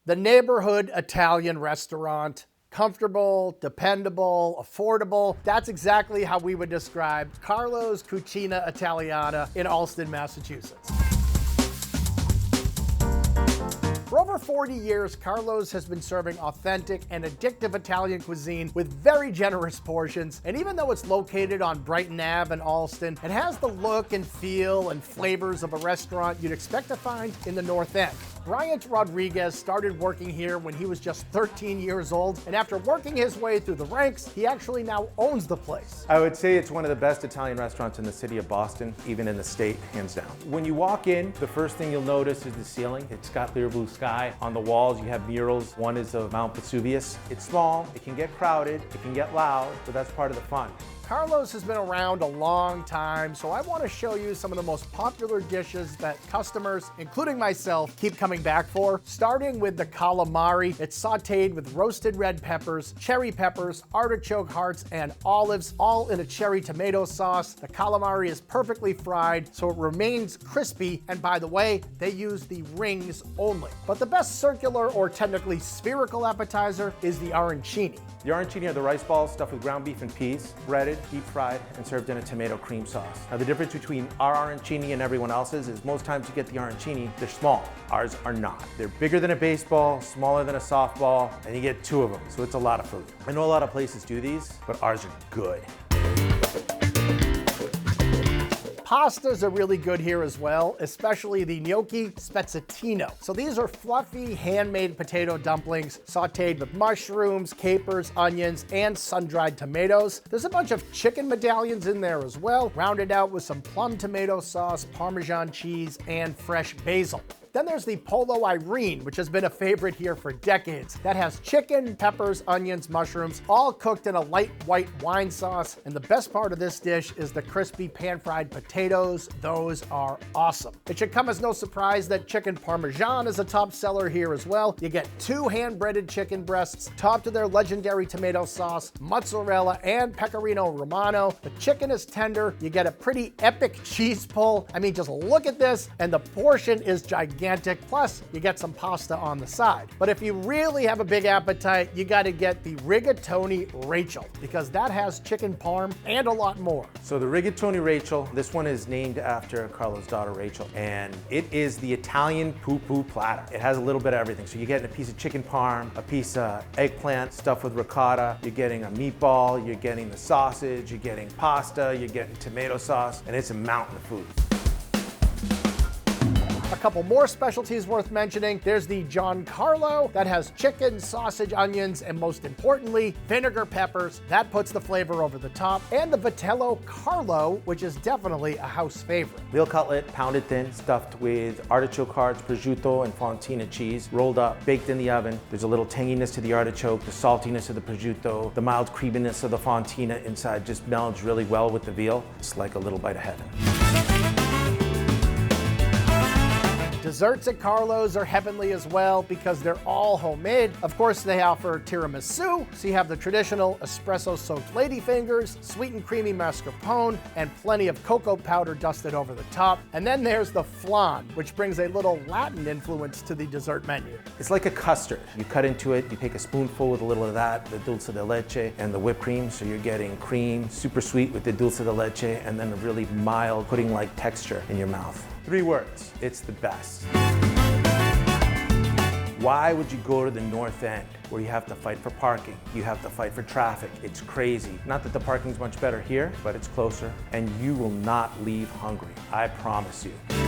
The neighborhood Italian restaurant. Comfortable, dependable, affordable. That's exactly how we would describe Carlo's Cucina Italiana in Allston, Massachusetts. For over 40 years, Carlo's has been serving authentic and addictive Italian cuisine with very generous portions. And even though it's located on Brighton Ave in Allston, it has the look and feel and flavors of a restaurant you'd expect to find in the North End. Bryant Rodriguez started working here when he was just 13 years old, and after working his way through the ranks, he actually now owns the place. I would say it's one of the best Italian restaurants in the city of Boston, even in the state, hands down. When you walk in, the first thing you'll notice is the ceiling. It's got clear blue sky. On the walls, you have murals. One is of Mount Vesuvius. It's small, it can get crowded, it can get loud, but that's part of the fun. Carlo's has been around a long time, so I want to show you some of the most popular dishes that customers, including myself, keep coming back for. Starting with the calamari. It's sauteed with roasted red peppers, cherry peppers, artichoke hearts, and olives, all in a cherry tomato sauce. The calamari is perfectly fried, so it remains crispy, and by the way, they use the rings only. But the best circular or technically spherical appetizer is the arancini. The arancini are the rice balls stuffed with ground beef and peas, breaded, deep fried, and served in a tomato cream sauce. Now the difference between our arancini and everyone else's is most times you get the arancini, they're small. Ours are not. They're bigger than a baseball, smaller than a softball, and you get 2 of them, so it's a lot of food. I know a lot of places do these, but ours are good. Pastas are really good here as well, especially the gnocchi spezzatino. So these are fluffy, handmade potato dumplings sauteed with mushrooms, capers, onions, and sun-dried tomatoes. There's a bunch of chicken medallions in there as well, rounded out with some plum tomato sauce, Parmesan cheese, and fresh basil. Then there's the Polo Irene, which has been a favorite here for decades. That has chicken, peppers, onions, mushrooms, all cooked in a light white wine sauce. And the best part of this dish is the crispy pan-fried potatoes. Those are awesome. It should come as no surprise that chicken parmesan is a top seller here as well. You get 2 hand-breaded chicken breasts topped with their legendary tomato sauce, mozzarella, and pecorino romano. The chicken is tender. You get a pretty epic cheese pull. I mean, just look at this, and the portion is gigantic. Plus, you get some pasta on the side. But if you really have a big appetite, you got to get the rigatoni Rachel, because that has chicken parm and a lot more. So the rigatoni Rachel, this one is named after Carlo's daughter Rachel, and it is the Italian poo-poo platter. It has a little bit of everything. So you're getting a piece of chicken parm, a piece of eggplant stuffed with ricotta, you're getting a meatball, you're getting the sausage, you're getting pasta, you're getting tomato sauce, and it's a mountain of food. A couple more specialties worth mentioning. There's the Carlo that has chicken, sausage, onions, and most importantly, vinegar peppers. That puts the flavor over the top. And the Vitello Carlo, which is definitely a house favorite. Veal cutlet, pounded thin, stuffed with artichoke hearts, prosciutto, and fontina cheese, rolled up, baked in the oven. There's a little tanginess to the artichoke, the saltiness of the prosciutto, the mild creaminess of the fontina inside just melds really well with the veal. It's like a little bite of heaven. Desserts at Carlo's are heavenly as well because they're all homemade. Of course, they offer tiramisu, so you have the traditional espresso-soaked ladyfingers, sweet and creamy mascarpone, and plenty of cocoa powder dusted over the top. And then there's the flan, which brings a little Latin influence to the dessert menu. It's like a custard. You cut into it, you take a spoonful with a little of that, the dulce de leche, and the whipped cream, so you're getting cream, super sweet with the dulce de leche, and then a really mild pudding-like texture in your mouth. 3 words, it's the best. Why would you go to the North End where you have to fight for parking? You have to fight for traffic. It's crazy. Not that the parking's much better here, but it's closer, and you will not leave hungry. I promise you.